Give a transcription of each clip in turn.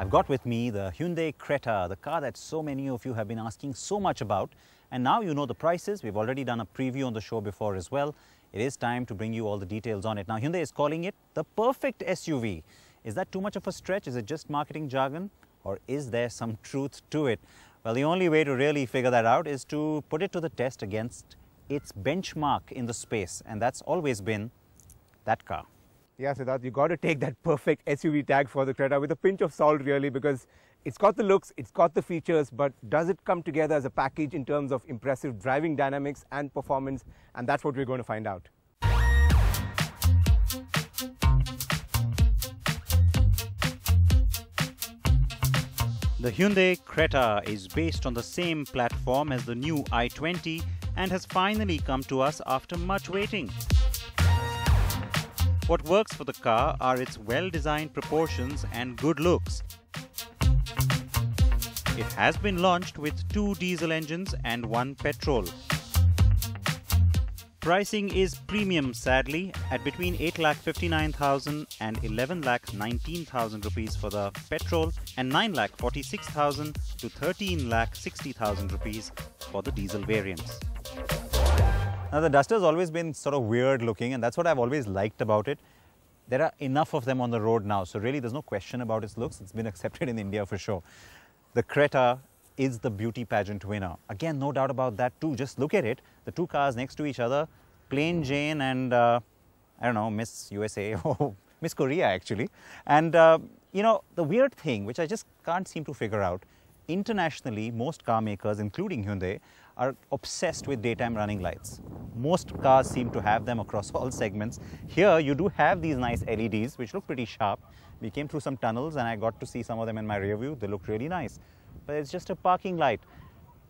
I've got with me the Hyundai Creta, the car that so many of you have been asking so much about. And now you know the prices. We've already done a preview on the show before as well. It is time to bring you all the details on it. Now, Hyundai is calling it the perfect SUV. Is that too much of a stretch? Is it just marketing jargon? Or is there some truth to it? Well, the only way to really figure that out is to put it to the test against its benchmark in the space. And that's always been that car. Yeah, Siddharth, you got to take that perfect SUV tag for the Creta with a pinch of salt, really, because it's got the looks, it's got the features, but does it come together as a package in terms of impressive driving dynamics and performance? And that's what we're going to find out. The Hyundai Creta is based on the same platform as the new i20 and has finally come to us after much waiting. What works for the car are its well-designed proportions and good looks. It has been launched with 2 diesel engines and 1 petrol. Pricing is premium, sadly, at between 8,59,000 and 11,19,000 rupees for the petrol and 9,46,000 to 13,60,000 rupees for the diesel variants. Now, the Duster has always been sort of weird looking, and that's what I've always liked about it. There are enough of them on the road now, so really there's no question about its looks. It's been accepted in India for sure. The Creta is the beauty pageant winner. Again, no doubt about that too. Just look at it. The 2 cars next to each other, plain Jane and, I don't know, Miss USA or Miss Korea actually. And, you know, the weird thing, which I just can't seem to figure out, internationally, most car makers, including Hyundai, are obsessed with daytime running lights. Most cars seem to have them across all segments. Here, you do have these nice LEDs, which look pretty sharp. We came through some tunnels and I got to see some of them in my rear view. They look really nice. But it's just a parking light.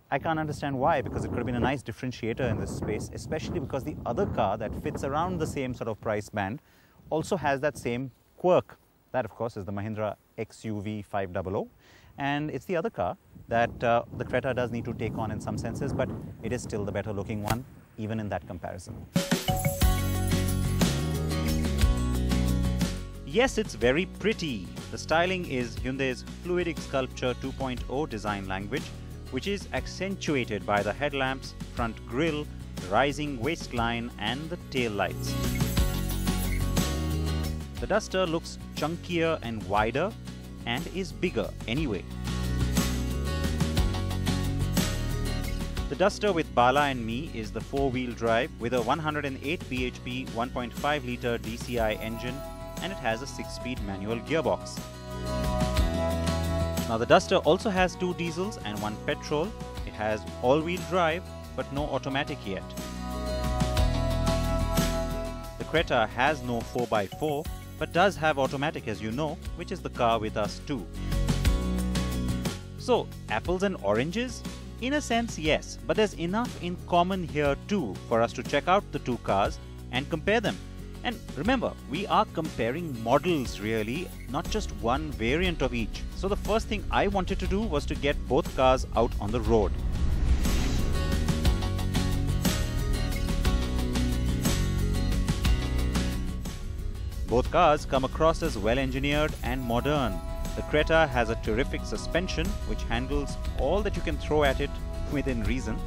I can't understand why, because it could have been a nice differentiator in this space, especially because the other car that fits around the same sort of price band also has that same quirk. That, of course, is the Mahindra XUV 500. And it's the other car that the Creta does need to take on in some senses, but it is still the better looking one, even in that comparison. Yes, it's very pretty. The styling is Hyundai's Fluidic Sculpture 2.0 design language, which is accentuated by the headlamps, front grille, the rising waistline and the tail lights. The Duster looks chunkier and wider and is bigger anyway. The Duster with Bala and Me is the 4-wheel drive with a 108 bhp 1.5-litre DCI engine, and it has a 6-speed manual gearbox. Now, the Duster also has 2 diesels and 1 petrol. It has all-wheel drive but no automatic yet. The Creta has no 4x4 but does have automatic, as you know, which is the car with us too. So, apples and oranges? In a sense, yes, but there's enough in common here too for us to check out the 2 cars and compare them. And remember, we are comparing models really, not just one variant of each. So the first thing I wanted to do was to get both cars out on the road. Both cars come across as well-engineered and modern. The Creta has a terrific suspension which handles all that you can throw at it within reason.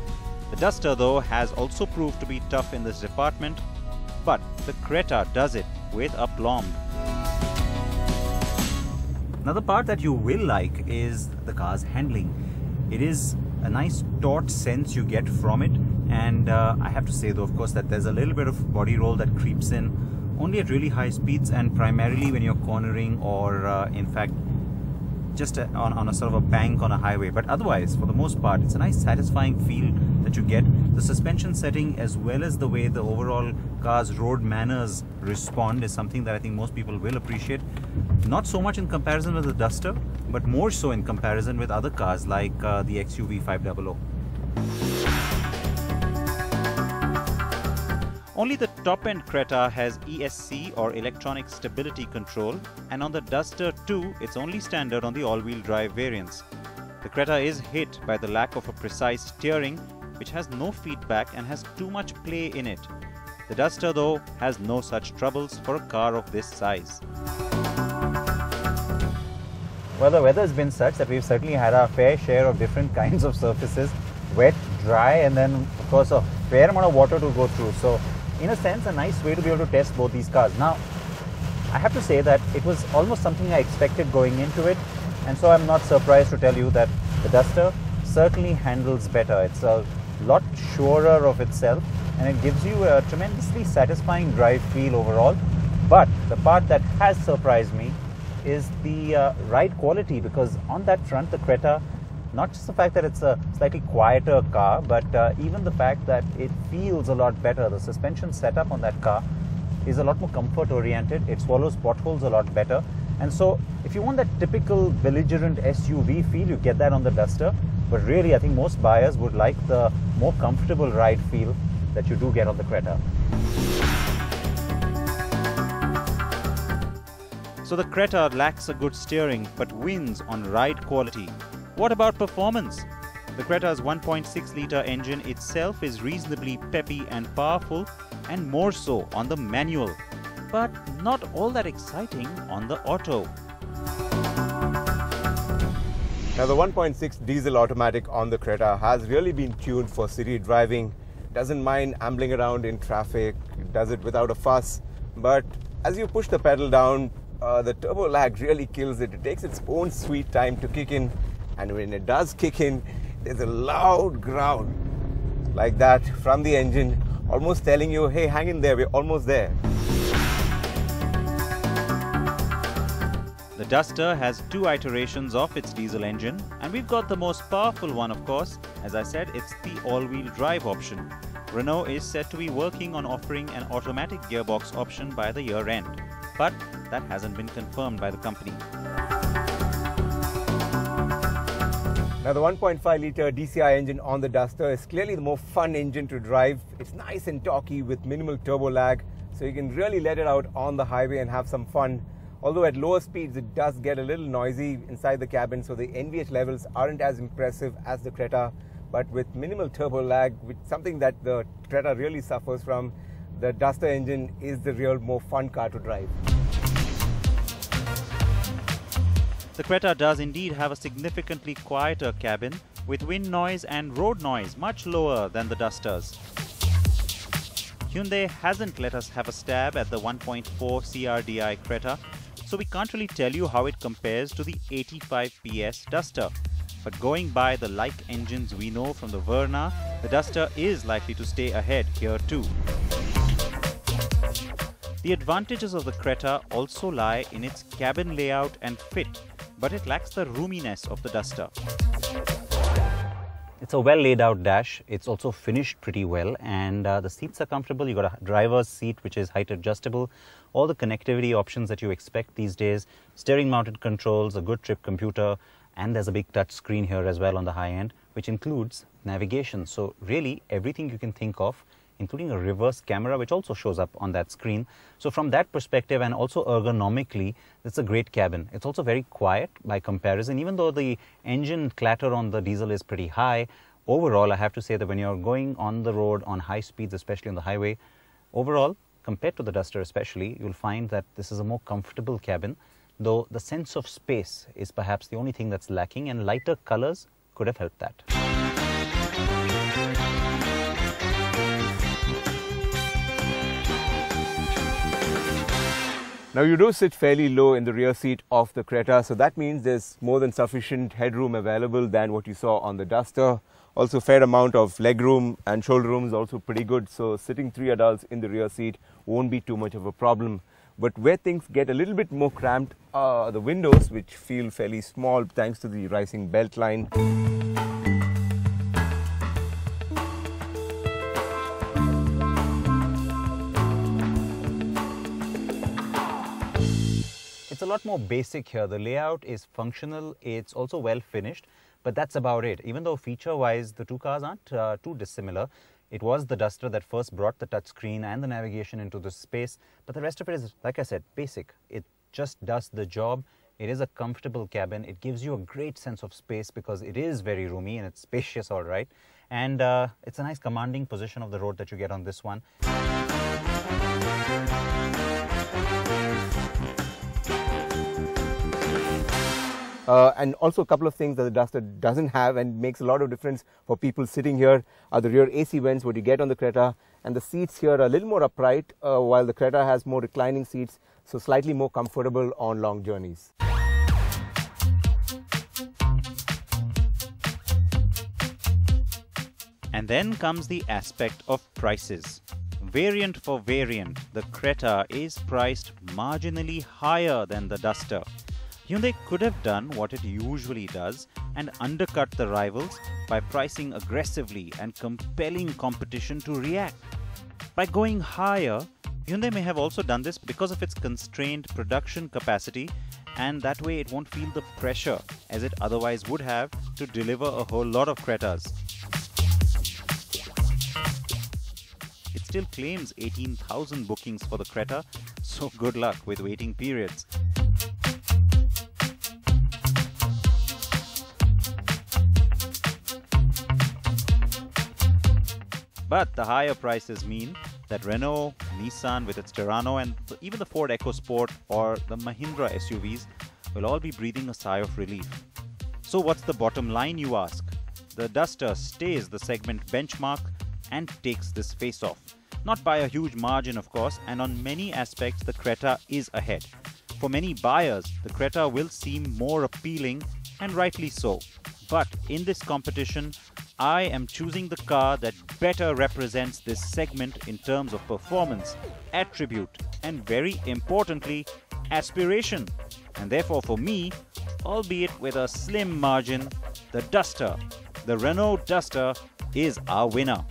The Duster, though, has also proved to be tough in this department, but the Creta does it with aplomb. Another part that you will like is the car's handling. It is a nice taut sense you get from it, and I have to say though, of course, that there's a little bit of body roll that creeps in only at really high speeds and primarily when you're cornering or in fact just on a sort of a bank on a highway. But otherwise, for the most part, it's a nice satisfying feel that you get. The suspension setting as well as the way the overall car's road manners respond is something that I think most people will appreciate. Not so much in comparison with the Duster, but more so in comparison with other cars like the XUV 500. Only the top-end Creta has ESC or Electronic Stability Control, and on the Duster 2, it's only standard on the all-wheel drive variants. The Creta is hit by the lack of a precise steering, which has no feedback and has too much play in it. The Duster, though, has no such troubles for a car of this size. Well, the weather has been such that we've certainly had our fair share of different kinds of surfaces, wet, dry, and then of course a fair amount of water to go through. So in a sense, a nice way to be able to test both these cars. Now, I have to say that it was almost something I expected going into it, and so I'm not surprised to tell you that the Duster certainly handles better. It's a lot surer of itself, and it gives you a tremendously satisfying drive feel overall. But the part that has surprised me is the ride quality, because on that front, the Creta, not just the fact that it's a slightly quieter car, but even the fact that it feels a lot better. The suspension setup on that car is a lot more comfort oriented. It swallows potholes a lot better. And so if you want that typical belligerent SUV feel, you get that on the Duster. But really, I think most buyers would like the more comfortable ride feel that you do get on the Creta. So the Creta lacks a good steering but wins on ride quality. What about performance? The Creta's 1.6-litre engine itself is reasonably peppy and powerful, and more so on the manual, but not all that exciting on the auto. Now the 1.6 diesel automatic on the Creta has really been tuned for city driving. Doesn't mind ambling around in traffic, it does it without a fuss. But as you push the pedal down, the turbo lag really kills it. It takes its own sweet time to kick in, and when it does kick in, there's a loud growl like that from the engine, almost telling you, hey, hang in there, we're almost there. The Duster has two iterations of its diesel engine, and we've got the most powerful one, of course. As I said, it's the all-wheel drive option. Renault is said to be working on offering an automatic gearbox option by the year end, but that hasn't been confirmed by the company. Now the 1.5-litre DCI engine on the Duster is clearly the more fun engine to drive. It's nice and torquey with minimal turbo lag, so you can really let it out on the highway and have some fun. Although at lower speeds it does get a little noisy inside the cabin, so the NVH levels aren't as impressive as the Creta. But with minimal turbo lag, which is something that the Creta really suffers from, the Duster engine is the real more fun car to drive. The Creta does indeed have a significantly quieter cabin, with wind noise and road noise much lower than the Dusters. Hyundai hasn't let us have a stab at the 1.4 CRDI Creta, so we can't really tell you how it compares to the 85 PS Duster. But going by the like engines we know from the Verna, the Duster is likely to stay ahead here too. The advantages of the Creta also lie in its cabin layout and fit, but it lacks the roominess of the Duster. It's a well laid out dash. It's also finished pretty well, and the seats are comfortable. You've got a driver's seat which is height adjustable, all the connectivity options that you expect these days, steering mounted controls, a good trip computer, and there's a big touch screen here as well on the high end, which includes navigation. So really everything you can think of, including a reverse camera which also shows up on that screen. So from that perspective, and also ergonomically, it's a great cabin. It's also very quiet by comparison. Even though the engine clatter on the diesel is pretty high, overall I have to say that when you're going on the road on high speeds, especially on the highway, overall compared to the Duster especially, you'll find that this is a more comfortable cabin, though the sense of space is perhaps the only thing that's lacking, and lighter colors could have helped that. Now you do sit fairly low in the rear seat of the Creta, so that means there's more than sufficient headroom available than what you saw on the Duster. Also fair amount of leg room, and shoulder room is also pretty good, so sitting 3 adults in the rear seat won't be too much of a problem. But where things get a little bit more cramped are the windows, which feel fairly small thanks to the rising belt line. It's a lot more basic here. The layout is functional, it's also well finished, but that's about it. Even though feature-wise the two cars aren't too dissimilar, it was the Duster that first brought the touchscreen and the navigation into this space, but the rest of it is, like I said, basic. It just does the job. It is a comfortable cabin. It gives you a great sense of space because it is very roomy and it's spacious, all right. And it's a nice commanding position of the road that you get on this one. And also a couple of things that the Duster doesn't have and makes a lot of difference for people sitting here are the rear AC vents, what you get on the Creta, and the seats here are a little more upright, while the Creta has more reclining seats, so slightly more comfortable on long journeys. And then comes the aspect of prices. Variant for variant, the Creta is priced marginally higher than the Duster. Hyundai could have done what it usually does and undercut the rivals by pricing aggressively and compelling competition to react. By going higher, Hyundai may have also done this because of its constrained production capacity, and that way it won't feel the pressure as it otherwise would have to deliver a whole lot of Cretas. It still claims 18,000 bookings for the Creta, so good luck with waiting periods. But the higher prices mean that Renault, Nissan with its Terrano, and even the Ford EcoSport or the Mahindra SUVs will all be breathing a sigh of relief. So what's the bottom line, you ask? The Duster stays the segment benchmark and takes this face-off. Not by a huge margin, of course, and on many aspects the Creta is ahead. For many buyers, the Creta will seem more appealing, and rightly so. But in this competition, I am choosing the car that better represents this segment in terms of performance, attribute, and very importantly, aspiration. And therefore for me, albeit with a slim margin, the Duster, the Renault Duster, is our winner.